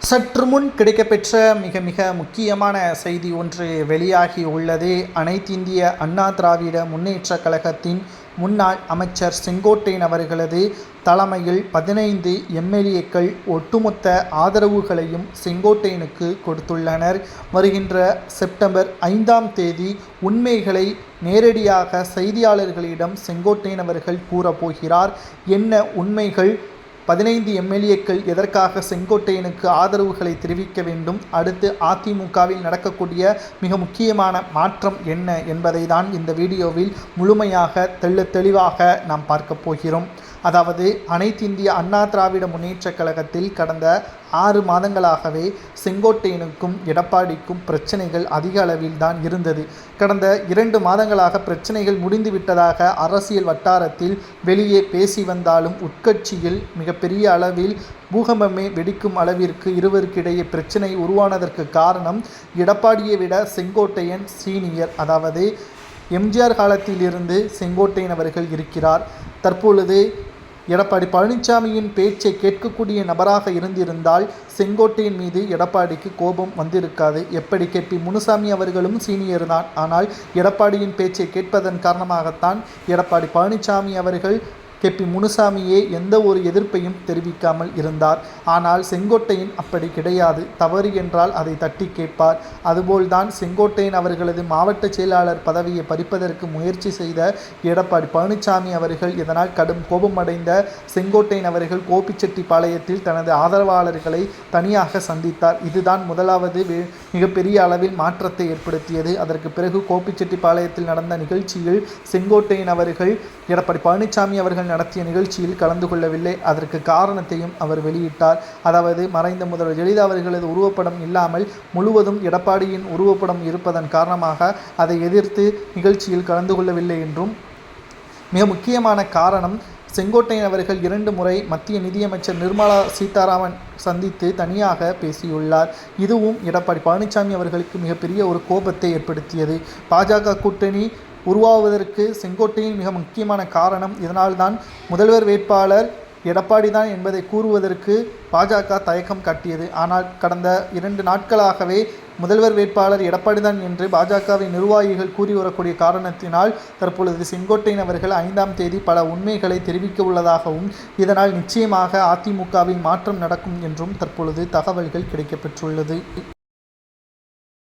சற்று முன் கிடைக்கப்பெற்ற மிக மிக முக்கியமான செய்தி ஒன்று வெளியாகி உள்ளது. அனைத்திந்திய அண்ணா திராவிட முன்னேற்றக் கழகத்தின் முன்னாள் அமைச்சர் செங்கோட்டையன் அவர்களது தலைமையில் 15 எம்எல்ஏக்கள் ஒட்டுமொத்த ஆதரவுகளையும் செங்கோட்டையனுக்கு கொடுத்துள்ளனர். வருகின்ற செப்டம்பர் 5ஆம் தேதி உண்மைகளை நேரடியாக செய்தியாளர்களிடம் செங்கோட்டையன் அவர்கள் கூறப்போகிறார். என்ன உண்மைகள்? 15 எம்எல்ஏக்கள் எதற்காக செங்கோட்டையனுக்கு ஆதரவுகளை தெரிவிக்க வேண்டும்? அடுத்து அதிமுகவில் நடக்கக்கூடிய மிக முக்கியமான மாற்றம் என்ன என்பதை தான் இந்த வீடியோவில் முழுமையாக தெளிவாக நாம் பார்க்க போகிறோம். அதாவது அனைத்திந்திய அண்ணா திராவிட முன்னேற்றக் கழகத்தில் கடந்த 6 மாதங்களாகவே செங்கோட்டையனுக்கும் எடப்பாடிக்கும் பிரச்சனைகள் அதிக அளவில் தான் இருந்தது. கடந்த 2 மாதங்களாக பிரச்சனைகள் முடிந்துவிட்டதாக அரசியல் வட்டாரத்தில் வெளியே பேசி வந்தாலும் உட்கட்சியில் மிகப்பெரிய அளவில் பூகம்பமே வெடிக்கும் அளவிற்கு இருவருக்கிடையே பிரச்சனை உருவானதற்கு காரணம் எடப்பாடியை விட செங்கோட்டையன் சீனியர். அதாவது எம்ஜிஆர் காலத்திலிருந்து செங்கோட்டையன் அவர்கள் இருக்கிறார். தற்பொழுது எடப்பாடி பழனிசாமியின் பேச்சை கேட்கக்கூடிய நபராக இருந்திருந்தால் செங்கோட்டையன் மீது எடப்பாடிக்கு கோபம் வந்திருக்காது. எப்படி கேபி முனுசாமி அவர்களும் சீனியர் தான். ஆனால் எடப்பாடியின் பேச்சை கேட்பதன் காரணமாகத்தான் எடப்பாடி பழனிசாமி அவர்கள் கேபி முனுசாமியே எந்த ஒரு எதிர்ப்பையும் தெரிவிக்காமல் இருந்தார். ஆனால் செங்கோட்டையன் அப்படி கிடையாது. தவறு என்றால் அதை தட்டி கேட்பார். அதுபோல்தான் செங்கோட்டையன் அவர்களது மாவட்ட செயலாளர் பதவியை பறிப்பதற்கு முயற்சி செய்த எடப்பாடி பழனிசாமி அவர்கள் இதனால் கடும் கோபமடைந்த செங்கோட்டையன் அவர்கள் கோபிச்செட்டிப்பாளையத்தில் தனது ஆதரவாளர்களை தனியாக சந்தித்தார். இதுதான் முதலாவது மிகப்பெரிய அளவில் மாற்றத்தை ஏற்படுத்தியது. அதற்கு பிறகு கோபிச்செட்டிப்பாளையத்தில் நடந்த நிகழ்ச்சியில் செங்கோட்டையன் அவர்கள் எடப்பாடி பழனிசாமி அவர்கள் நடத்திய நிகழ்ச்சியில் கலந்து கொள்ளவில்லை. அதற்கு காரணத்தையும் அவர் வெளியிட்டார். அதாவது மறைந்த முதல்வர் ஜெயலலிதா அவர்களது உருவப்படம் இல்லாமல் முழுவதும் எடப்பாடியின் உருவப்படம் இருப்பதன் காரணமாக அதை எதிர்த்து நிகழ்ச்சியில் கலந்து கொள்ளவில்லை என்றும், மிக முக்கியமான காரணம் செங்கோட்டையன் அவர்கள் 2 முறை மத்திய நிதியமைச்சர் நிர்மலா சீதாராமன் சந்தித்து தனியாக பேசியுள்ளார். இதுவும் எடப்பாடி பழனிசாமி அவர்களுக்கு மிகப்பெரிய ஒரு கோபத்தை ஏற்படுத்தியது. பாஜக கூட்டணி உருவாவதற்கு செங்கோட்டையின் மிக முக்கியமான காரணம். இதனால்தான் முதல்வர் வேட்பாளர் எடப்பாடி தான் என்பதை கூறுவதற்கு பாஜக தயக்கம் காட்டியது. ஆனால் கடந்த 2 நாட்களாகவே முதல்வர் வேட்பாளர் எடப்பாடி தான் என்று பாஜகவின் நிர்வாகிகள் கூறி வரக்கூடிய காரணத்தினால் தற்பொழுது செங்கோட்டையன் அவர்கள் 5ஆம் தேதி பல உண்மைகளை தெரிவிக்க உள்ளதாகவும், இதனால் நிச்சயமாக அதிமுகவில் மாற்றம் நடக்கும் என்றும் தற்பொழுது தகவல்கள் கிடைக்கப்பெற்றுள்ளது.